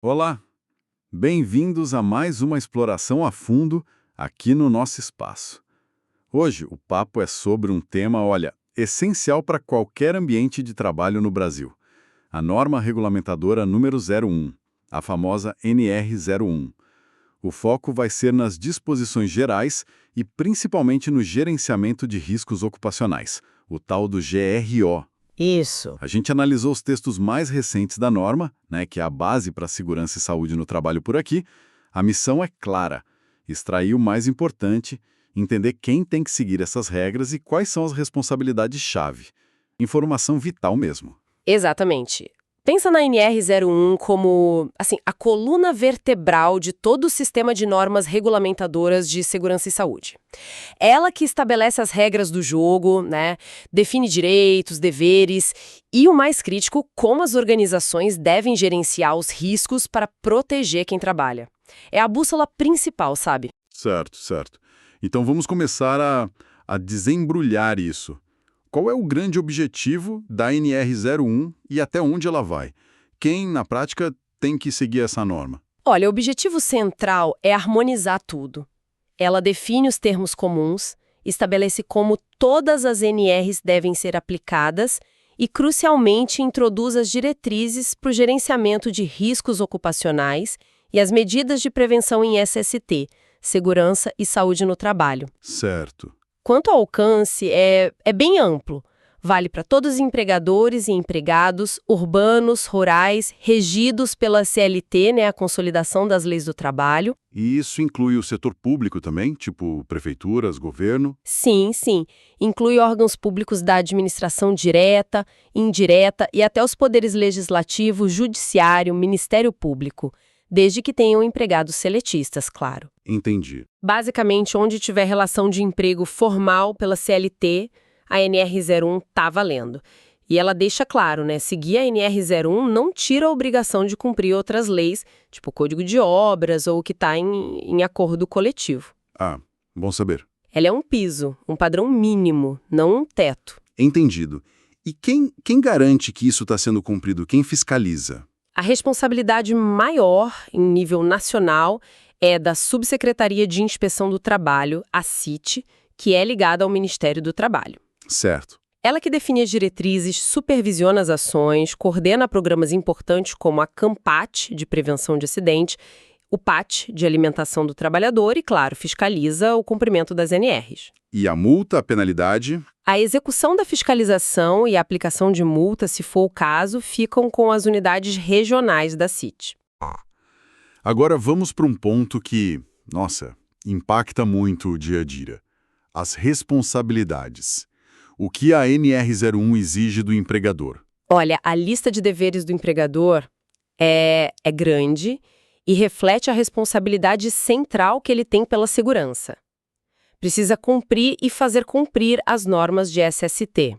Olá, bem-vindos a mais uma exploração a fundo aqui no nosso espaço. Hoje o papo é sobre um tema, olha, essencial para qualquer ambiente de trabalho no Brasil. A norma regulamentadora número 01, a famosa NR01. O foco vai ser nas disposições gerais e principalmente no gerenciamento de riscos ocupacionais, o tal do GRO. Isso. A gente analisou os textos mais recentes da norma, né, que é a base para a segurança e saúde no trabalho por aqui. A missão é clara: extrair o mais importante, entender quem tem que seguir essas regras e quais são as responsabilidades-chave. Informação vital mesmo. Exatamente. Pensa na NR01 como, assim, a coluna vertebral de todo o sistema de normas regulamentadoras de segurança e saúde. Ela que estabelece as regras do jogo, né, define direitos, deveres e, o mais crítico, como as organizações devem gerenciar os riscos para proteger quem trabalha. É a bússola principal, sabe? Certo, certo. Então vamos começar a desembrulhar isso. Qual é o grande objetivo da NR01 e até onde ela vai? Quem, na prática, tem que seguir essa norma? Olha, o objetivo central é harmonizar tudo. Ela define os termos comuns, estabelece como todas as NRs devem ser aplicadas e, crucialmente, introduz as diretrizes para o gerenciamento de riscos ocupacionais e as medidas de prevenção em SST, segurança e saúde no trabalho. Certo. Quanto ao alcance, é bem amplo. Vale para todos os empregadores e empregados, urbanos, rurais, regidos pela CLT, né, a Consolidação das Leis do Trabalho. E isso inclui o setor público também, tipo prefeituras, governo? Sim, sim. Inclui órgãos públicos da administração direta, indireta e até os poderes legislativo, judiciário, Ministério Público, desde que tenham empregados seletistas, claro. Entendi. Basicamente, onde tiver relação de emprego formal pela CLT, a NR01 tá valendo. E ela deixa claro, né? Seguir a NR01 não tira a obrigação de cumprir outras leis, tipo o Código de Obras ou o que está em acordo coletivo. Ah, bom saber. Ela é um piso, um padrão mínimo, não um teto. Entendido. E quem garante que isso está sendo cumprido? Quem fiscaliza? A responsabilidade maior, em nível nacional, é da Subsecretaria de Inspeção do Trabalho, a CIT, que é ligada ao Ministério do Trabalho. Certo. Ela que define as diretrizes, supervisiona as ações, coordena programas importantes como a CAMPAT, de prevenção de acidente, o PAT, de alimentação do trabalhador e, claro, fiscaliza o cumprimento das NRs. E a multa, a penalidade? A execução da fiscalização e a aplicação de multa, se for o caso, ficam com as unidades regionais da CIT. Agora vamos para um ponto que, nossa, impacta muito o dia a dia. As responsabilidades. O que a NR01 exige do empregador? Olha, a lista de deveres do empregador é grande e reflete a responsabilidade central que ele tem pela segurança. Precisa cumprir e fazer cumprir as normas de SST.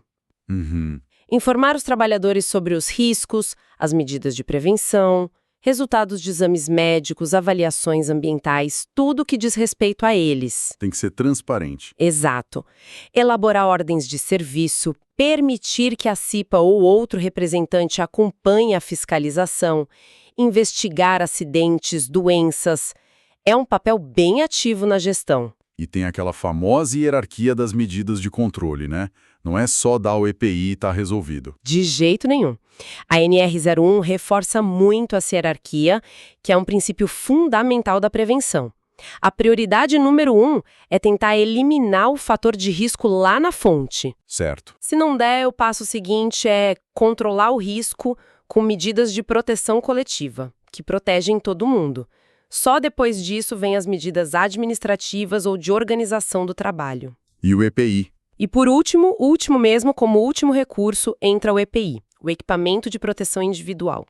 Informar os trabalhadores sobre os riscos, as medidas de prevenção, resultados de exames médicos, avaliações ambientais, tudo que diz respeito a eles. Tem que ser transparente. Exato. Elaborar ordens de serviço, permitir que a CIPA ou outro representante acompanhe a fiscalização, investigar acidentes, doenças. É um papel bem ativo na gestão. E tem aquela famosa hierarquia das medidas de controle, né? Não é só dar o EPI e tá resolvido. De jeito nenhum. A NR01 reforça muito essa hierarquia, que é um princípio fundamental da prevenção. A prioridade número 1 é tentar eliminar o fator de risco lá na fonte. Certo. Se não der, o passo seguinte é controlar o risco com medidas de proteção coletiva, que protegem todo mundo. Só depois disso vem as medidas administrativas ou de organização do trabalho. E o EPI? E por último, como último recurso, entra o EPI, o Equipamento de Proteção Individual.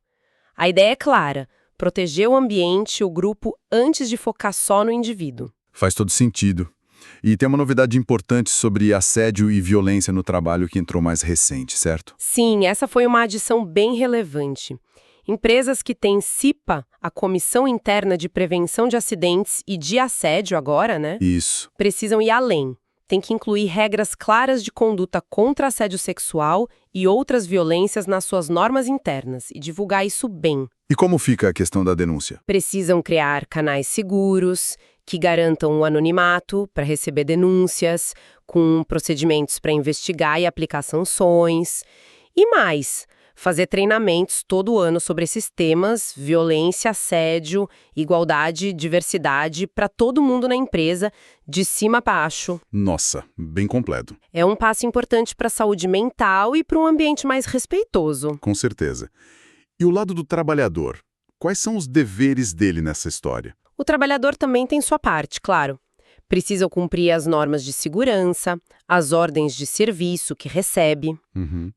A ideia é clara: proteger o ambiente, o grupo, antes de focar só no indivíduo. Faz todo sentido. E tem uma novidade importante sobre assédio e violência no trabalho que entrou mais recente, certo? Sim, essa foi uma adição bem relevante. Empresas que têm CIPA, a Comissão Interna de Prevenção de Acidentes e de Assédio agora, né? Isso. Precisam ir além. Tem que incluir regras claras de conduta contra assédio sexual e outras violências nas suas normas internas e divulgar isso bem. E como fica a questão da denúncia? Precisam criar canais seguros que garantam o anonimato para receber denúncias, com procedimentos para investigar e aplicar sanções. E mais, fazer treinamentos todo ano sobre esses temas, violência, assédio, igualdade, diversidade, para todo mundo na empresa, de cima a baixo. Nossa, bem completo. É um passo importante para a saúde mental e para um ambiente mais respeitoso. Com certeza. E o lado do trabalhador? Quais são os deveres dele nessa história? O trabalhador também tem sua parte, claro. Precisa cumprir as normas de segurança, as ordens de serviço que recebe,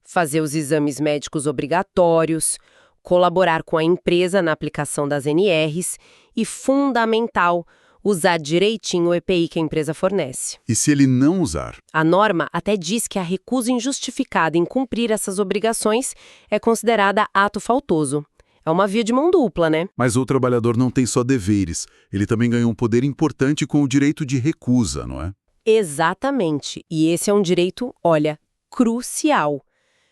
fazer os exames médicos obrigatórios, colaborar com a empresa na aplicação das NRs e, fundamental, usar direitinho o EPI que a empresa fornece. E se ele não usar? A norma até diz que a recusa injustificada em cumprir essas obrigações é considerada ato faltoso. É uma via de mão dupla, né? Mas o trabalhador não tem só deveres. Ele também ganhou um poder importante com o direito de recusa, não é? Exatamente. E esse é um direito, olha, crucial.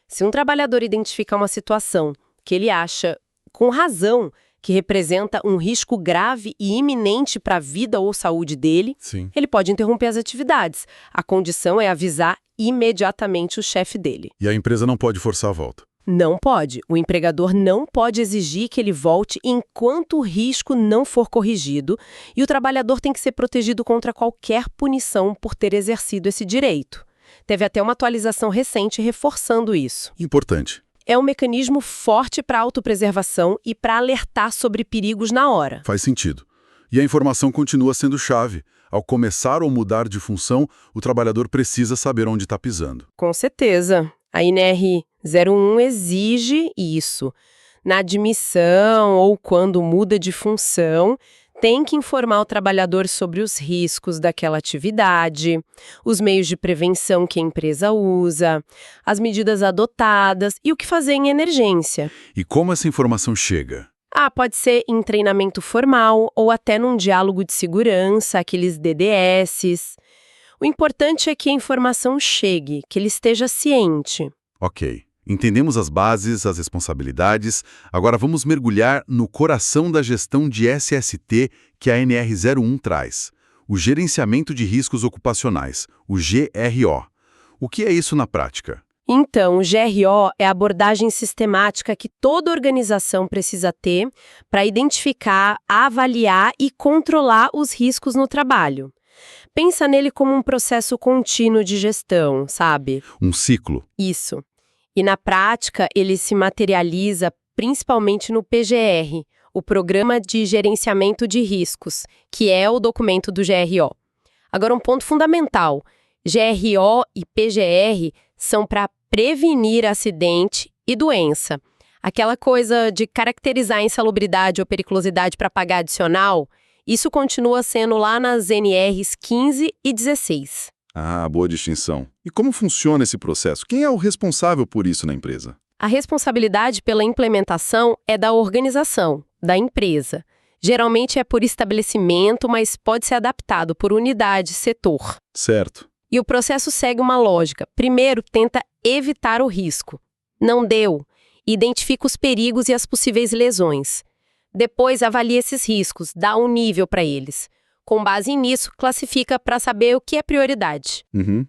Se um trabalhador identificar uma situação que ele acha, com razão, que representa um risco grave e iminente para a vida ou saúde dele, Sim. ele pode interromper as atividades. A condição é avisar imediatamente o chefe dele. E a empresa não pode forçar a volta. Não pode. O empregador não pode exigir que ele volte enquanto o risco não for corrigido, e o trabalhador tem que ser protegido contra qualquer punição por ter exercido esse direito. Teve até uma atualização recente reforçando isso. Importante. É um mecanismo forte para autopreservação e para alertar sobre perigos na hora. Faz sentido. E a informação continua sendo chave. Ao começar ou mudar de função, o trabalhador precisa saber onde está pisando. Com certeza. A NR 01 exige isso. Na admissão ou quando muda de função, tem que informar o trabalhador sobre os riscos daquela atividade, os meios de prevenção que a empresa usa, as medidas adotadas e o que fazer em emergência. E como essa informação chega? Pode ser em treinamento formal ou até num diálogo de segurança, aqueles DDS. O importante é que a informação chegue, que ele esteja ciente. Ok. Entendemos as bases, as responsabilidades. Agora vamos mergulhar no coração da gestão de SST que a NR01 traz. O Gerenciamento de Riscos Ocupacionais, o GRO. O que é isso na prática? Então, o GRO é a abordagem sistemática que toda organização precisa ter para identificar, avaliar e controlar os riscos no trabalho. Pensa nele como um processo contínuo de gestão, sabe? Um ciclo. Isso. E na prática, ele se materializa principalmente no PGR, o Programa de Gerenciamento de Riscos, que é o documento do GRO. Agora, um ponto fundamental: GRO e PGR são para prevenir acidente e doença. Aquela coisa de caracterizar a insalubridade ou periculosidade para pagar adicional, isso continua sendo lá nas NRs 15 e 16. Boa distinção. E como funciona esse processo? Quem é o responsável por isso na empresa? A responsabilidade pela implementação é da organização, da empresa. Geralmente é por estabelecimento, mas pode ser adaptado por unidade, setor. Certo. E o processo segue uma lógica. Primeiro, tenta evitar o risco. Não deu. Identifica os perigos e as possíveis lesões. Depois, avalia esses riscos, dá um nível para eles. Com base nisso, classifica para saber o que é prioridade.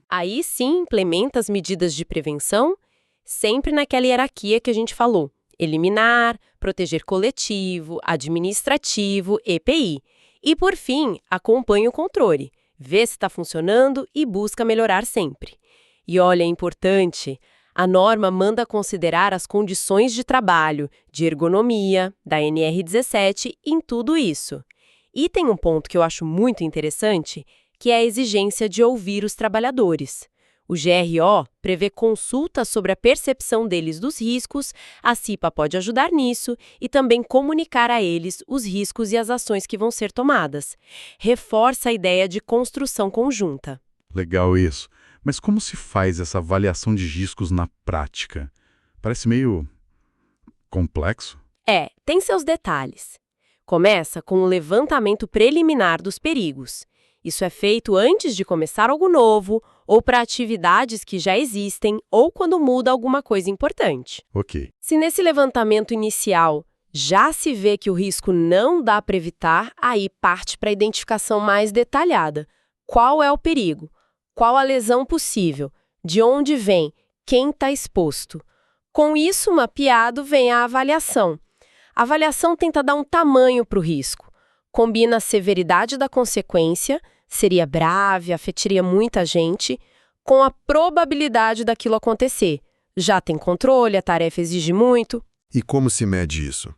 Aí sim, implementa as medidas de prevenção, sempre naquela hierarquia que a gente falou. Eliminar, proteger coletivo, administrativo, EPI. E, por fim, acompanha o controle. Vê se está funcionando e busca melhorar sempre. E olha, é importante, a norma manda considerar as condições de trabalho, de ergonomia, da NR17 em tudo isso. E tem um ponto que eu acho muito interessante, que é a exigência de ouvir os trabalhadores. O GRO prevê consultas sobre a percepção deles dos riscos, a CIPA pode ajudar nisso e também comunicar a eles os riscos e as ações que vão ser tomadas. Reforça a ideia de construção conjunta. Legal isso. Mas como se faz essa avaliação de riscos na prática? Parece meio complexo. Tem seus detalhes. Começa com o levantamento preliminar dos perigos. Isso é feito antes de começar algo novo ou para atividades que já existem ou quando muda alguma coisa importante. Ok. Se nesse levantamento inicial já se vê que o risco não dá para evitar, aí parte para a identificação mais detalhada. Qual é o perigo? Qual a lesão possível? De onde vem? Quem está exposto? Com isso mapeado vem a avaliação. A avaliação tenta dar um tamanho para o risco. Combina a severidade da consequência, seria grave, afetaria muita gente, com a probabilidade daquilo acontecer. Já tem controle, a tarefa exige muito. E como se mede isso?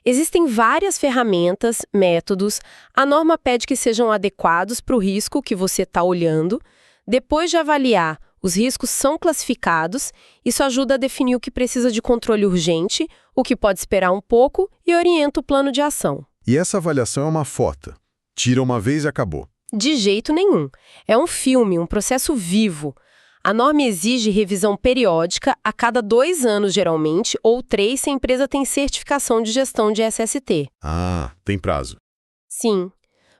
Existem várias ferramentas, métodos. A norma pede que sejam adequados para o risco que você está olhando. Depois de avaliar, os riscos são classificados. Isso ajuda a definir o que precisa de controle urgente, o que pode esperar um pouco e orienta o plano de ação. E essa avaliação é uma foto. Tira uma vez e acabou. De jeito nenhum. É um filme, um processo vivo. A norma exige revisão periódica a cada 2 anos, geralmente, ou 3 se a empresa tem certificação de gestão de SST. Ah, tem prazo. Sim,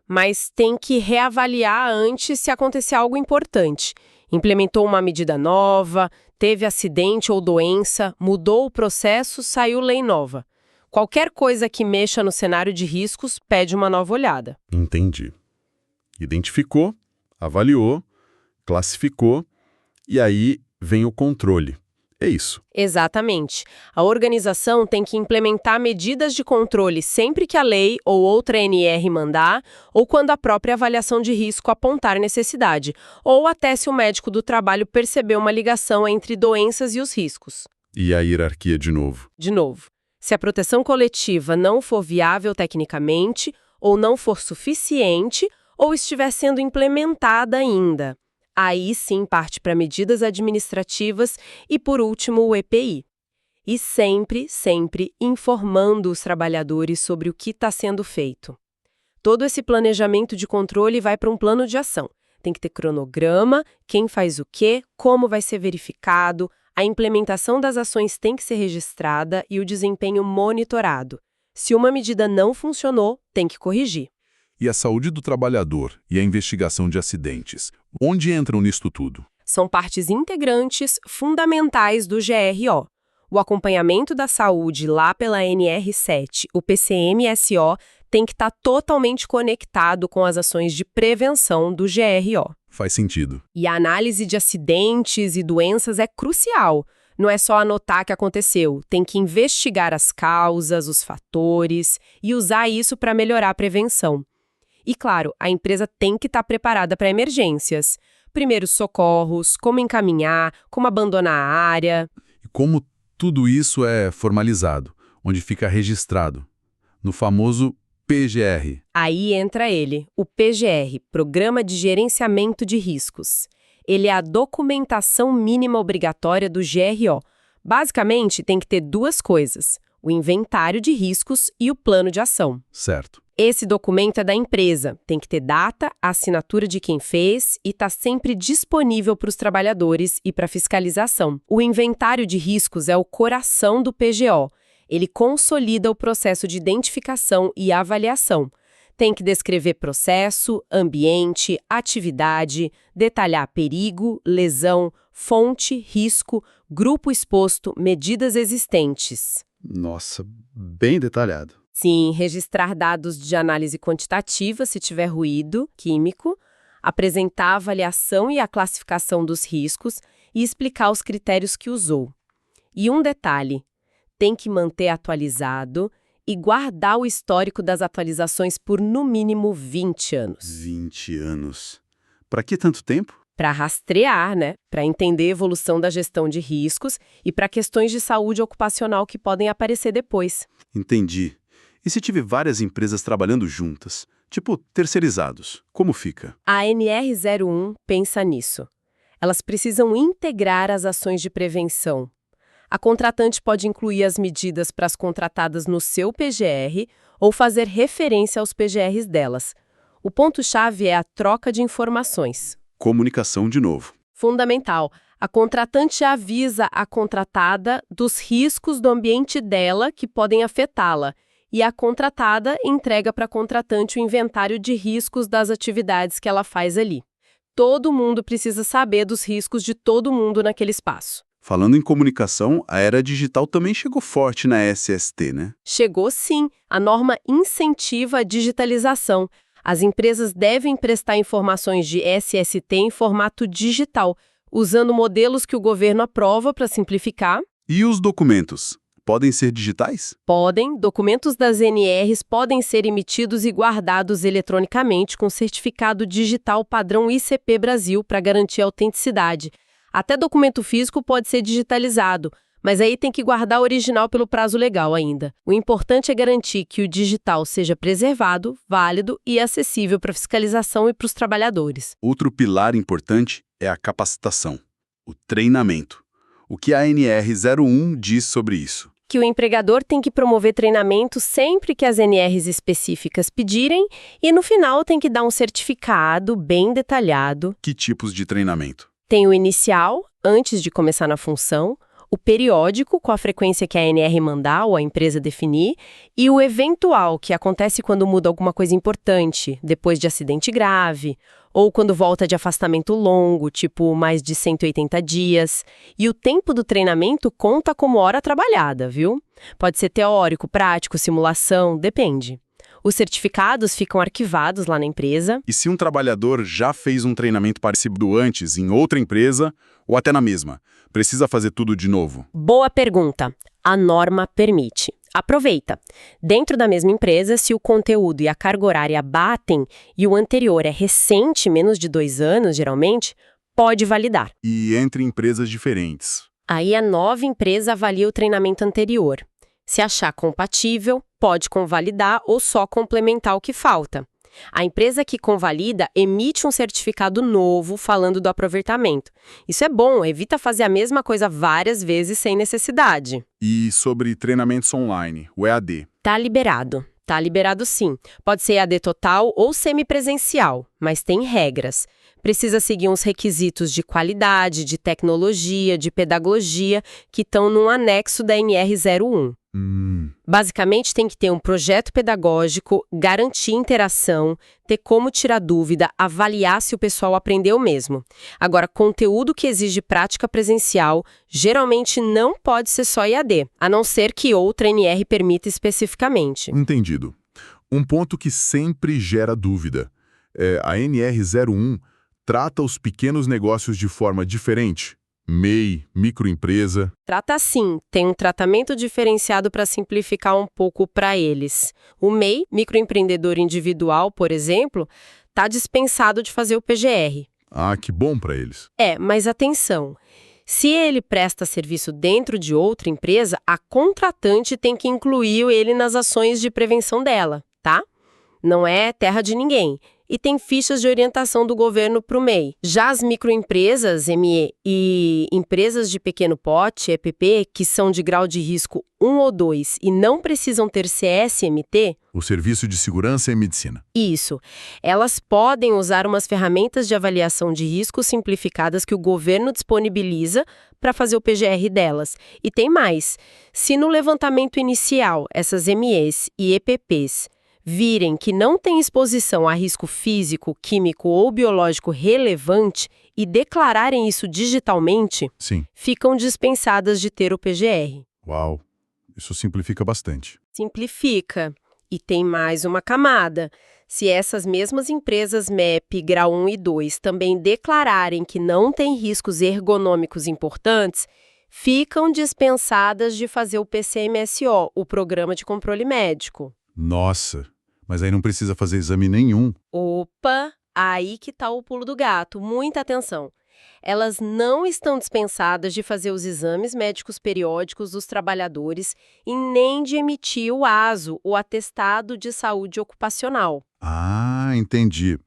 mas tem que reavaliar antes se acontecer algo importante. Implementou uma medida nova, teve acidente ou doença, mudou o processo, saiu lei nova. Qualquer coisa que mexa no cenário de riscos pede uma nova olhada. Entendi. Identificou, avaliou, classificou, e aí vem o controle. É isso. Exatamente. A organização tem que implementar medidas de controle sempre que a lei ou outra NR mandar, ou quando a própria avaliação de risco apontar necessidade, ou até se o médico do trabalho perceber uma ligação entre doenças e os riscos. E a hierarquia de novo. De novo, se a proteção coletiva não for viável tecnicamente, ou não for suficiente, ou estiver sendo implementada ainda. Aí sim parte para medidas administrativas e, por último, o EPI. E sempre, sempre informando os trabalhadores sobre o que está sendo feito. Todo esse planejamento de controle vai para um plano de ação. Tem que ter cronograma, quem faz o quê, como vai ser verificado, a implementação das ações tem que ser registrada e o desempenho monitorado. Se uma medida não funcionou, tem que corrigir. E a saúde do trabalhador e a investigação de acidentes, onde entram nisto tudo? São partes integrantes fundamentais do GRO. O acompanhamento da saúde lá pela NR7, o PCMSO, tem que estar totalmente conectado com as ações de prevenção do GRO. Faz sentido. E a análise de acidentes e doenças é crucial. Não é só anotar que aconteceu, tem que investigar as causas, os fatores e usar isso para melhorar a prevenção. E, claro, a empresa tem que estar preparada para emergências. Primeiros socorros, como encaminhar, como abandonar a área. E como tudo isso é formalizado, onde fica registrado? No famoso PGR. Aí entra ele, o PGR, Programa de Gerenciamento de Riscos. Ele é a documentação mínima obrigatória do GRO. Basicamente, tem que ter 2 coisas: o inventário de riscos e o plano de ação. Certo. Esse documento é da empresa, tem que ter data, assinatura de quem fez e está sempre disponível para os trabalhadores e para fiscalização. O inventário de riscos é o coração do PGO. Ele consolida o processo de identificação e avaliação. Tem que descrever processo, ambiente, atividade, detalhar perigo, lesão, fonte, risco, grupo exposto, medidas existentes. Nossa, bem detalhado. Sim, registrar dados de análise quantitativa se tiver ruído químico, apresentar a avaliação e a classificação dos riscos e explicar os critérios que usou. E um detalhe, tem que manter atualizado e guardar o histórico das atualizações por no mínimo 20 anos. 20 anos. Para que tanto tempo? Para rastrear, né? Para entender a evolução da gestão de riscos e para questões de saúde ocupacional que podem aparecer depois. Entendi. E se tiver várias empresas trabalhando juntas, tipo terceirizados, como fica? A NR01 pensa nisso. Elas precisam integrar as ações de prevenção. A contratante pode incluir as medidas para as contratadas no seu PGR ou fazer referência aos PGRs delas. O ponto-chave é a troca de informações. Comunicação de novo. Fundamental. A contratante avisa a contratada dos riscos do ambiente dela que podem afetá-la. E a contratada entrega para a contratante o inventário de riscos das atividades que ela faz ali. todo mundo precisa saber dos riscos de todo mundo naquele espaço. Falando em comunicação, a era digital também chegou forte na SST, né? Chegou sim, a norma incentiva a digitalização. As empresas devem prestar informações de SST em formato digital, usando modelos que o governo aprova para simplificar. E os documentos? Podem ser digitais? Podem, documentos das NRs podem ser emitidos e guardados eletronicamente com certificado digital padrão ICP Brasil para garantir a autenticidade. Até documento físico pode ser digitalizado, mas aí tem que guardar o original pelo prazo legal ainda. O importante é garantir que o digital seja preservado, válido e acessível para fiscalização e para os trabalhadores. Outro pilar importante é a capacitação, o treinamento. O que a NR01 diz sobre isso? Que o empregador tem que promover treinamento sempre que as NRs específicas pedirem e no final tem que dar um certificado bem detalhado. Que tipos de treinamento? Tem o inicial, antes de começar na função, o periódico, com a frequência que a NR mandar ou a empresa definir, e o eventual, que acontece quando muda alguma coisa importante, depois de acidente grave, ou quando volta de afastamento longo, tipo mais de 180 dias. E o tempo do treinamento conta como hora trabalhada, viu? Pode ser teórico, prático, simulação, depende. Os certificados ficam arquivados lá na empresa. E se um trabalhador já fez um treinamento parecido antes em outra empresa, ou até na mesma, precisa fazer tudo de novo? Boa pergunta. A norma permite. Aproveita. Dentro da mesma empresa, se o conteúdo e a carga horária batem e o anterior é recente, menos de 2 anos, geralmente, pode validar. E entre empresas diferentes? Aí a nova empresa avalia o treinamento anterior. Se achar compatível, pode convalidar ou só complementar o que falta. A empresa que convalida emite um certificado novo falando do aproveitamento. Isso é bom, evita fazer a mesma coisa várias vezes sem necessidade. E sobre treinamentos online, o EAD? Tá liberado. Tá liberado sim. Pode ser EAD total ou semipresencial, mas tem regras. Precisa seguir uns requisitos de qualidade, de tecnologia, de pedagogia, que estão num anexo da NR01. Basicamente, tem que ter um projeto pedagógico, garantir interação, ter como tirar dúvida, avaliar se o pessoal aprendeu mesmo. Agora, conteúdo que exige prática presencial, geralmente não pode ser só EAD, a não ser que outra NR permita especificamente. Entendido. Um ponto que sempre gera dúvida. A NR01 trata os pequenos negócios de forma diferente? MEI, microempresa. Trata assim, tem um tratamento diferenciado para simplificar um pouco para eles. O MEI, microempreendedor individual, por exemplo, está dispensado de fazer o PGR. Ah, que bom para eles. Mas atenção, se ele presta serviço dentro de outra empresa, a contratante tem que incluir ele nas ações de prevenção dela, tá? Não é terra de ninguém. E tem fichas de orientação do governo para o MEI. Já as microempresas, ME, e empresas de pequeno porte, EPP, que são de grau de risco 1 ou 2 e não precisam ter CSMT... O Serviço de Segurança e Medicina. Isso. Elas podem usar umas ferramentas de avaliação de risco simplificadas que o governo disponibiliza para fazer o PGR delas. E tem mais. Se no levantamento inicial essas MEs e EPPs virem que não tem exposição a risco físico, químico ou biológico relevante e declararem isso digitalmente, Sim. ficam dispensadas de ter o PGR. Uau, isso simplifica bastante. Simplifica. E tem mais uma camada. Se essas mesmas empresas MEP, grau 1 e 2 também declararem que não tem riscos ergonômicos importantes, ficam dispensadas de fazer o PCMSO, o Programa de Controle Médico. Nossa, mas aí não precisa fazer exame nenhum. Opa, aí que tá o pulo do gato. Muita atenção. Elas não estão dispensadas de fazer os exames médicos periódicos dos trabalhadores e nem de emitir o ASO, o Atestado de Saúde Ocupacional. Ah, entendi.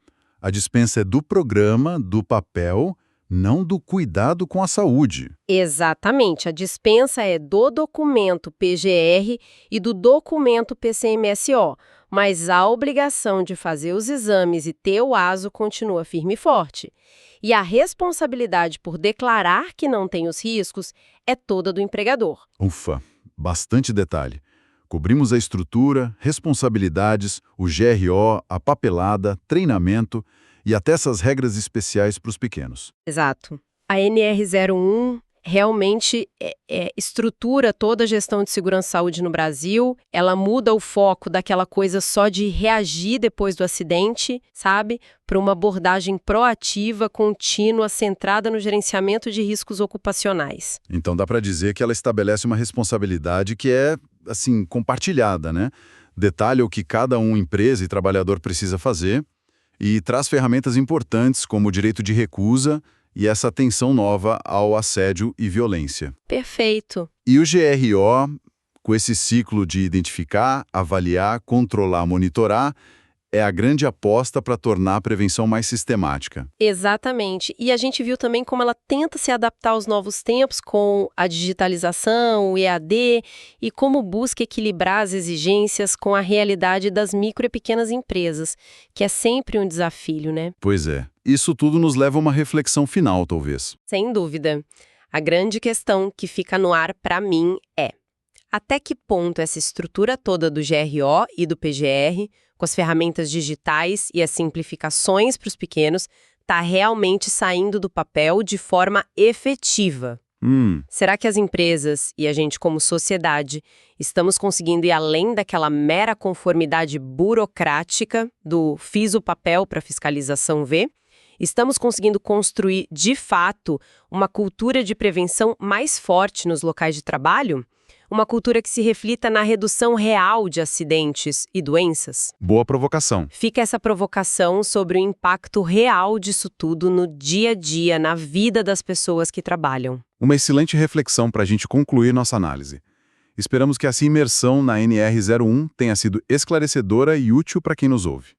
A dispensa é do programa, do papel, não do cuidado com a saúde. Exatamente. A dispensa é do documento PGR e do documento PCMSO, mas a obrigação de fazer os exames e ter o ASO continua firme e forte. E a responsabilidade por declarar que não tem os riscos é toda do empregador. Ufa, bastante detalhe. Cobrimos a estrutura, responsabilidades, o GRO, a papelada, treinamento e até essas regras especiais para os pequenos. Exato. A NR01 realmente estrutura toda a gestão de segurança e saúde no Brasil, ela muda o foco daquela coisa só de reagir depois do acidente, sabe? Para uma abordagem proativa, contínua, centrada no gerenciamento de riscos ocupacionais. Então dá para dizer que ela estabelece uma responsabilidade que é, assim, compartilhada, né? Detalha o que cada empresa e trabalhador precisa fazer e traz ferramentas importantes como o direito de recusa e essa atenção nova ao assédio e violência. Perfeito. E o GRO, com esse ciclo de identificar, avaliar, controlar, monitorar, é a grande aposta para tornar a prevenção mais sistemática. Exatamente. E a gente viu também como ela tenta se adaptar aos novos tempos com a digitalização, o EAD, e como busca equilibrar as exigências com a realidade das micro e pequenas empresas, que é sempre um desafio, né? Pois é. Isso tudo nos leva a uma reflexão final, talvez. Sem dúvida. A grande questão que fica no ar para mim é: até que ponto essa estrutura toda do GRO e do PGR, com as ferramentas digitais e as simplificações para os pequenos, está realmente saindo do papel de forma efetiva? Será que as empresas e a gente como sociedade estamos conseguindo ir além daquela mera conformidade burocrática do fiz o papel para fiscalização ver? Estamos conseguindo construir, de fato, uma cultura de prevenção mais forte nos locais de trabalho? Uma cultura que se reflita na redução real de acidentes e doenças? Boa provocação. Fica essa provocação sobre o impacto real disso tudo no dia a dia, na vida das pessoas que trabalham. Uma excelente reflexão para a gente concluir nossa análise. Esperamos que essa imersão na NR01 tenha sido esclarecedora e útil para quem nos ouve.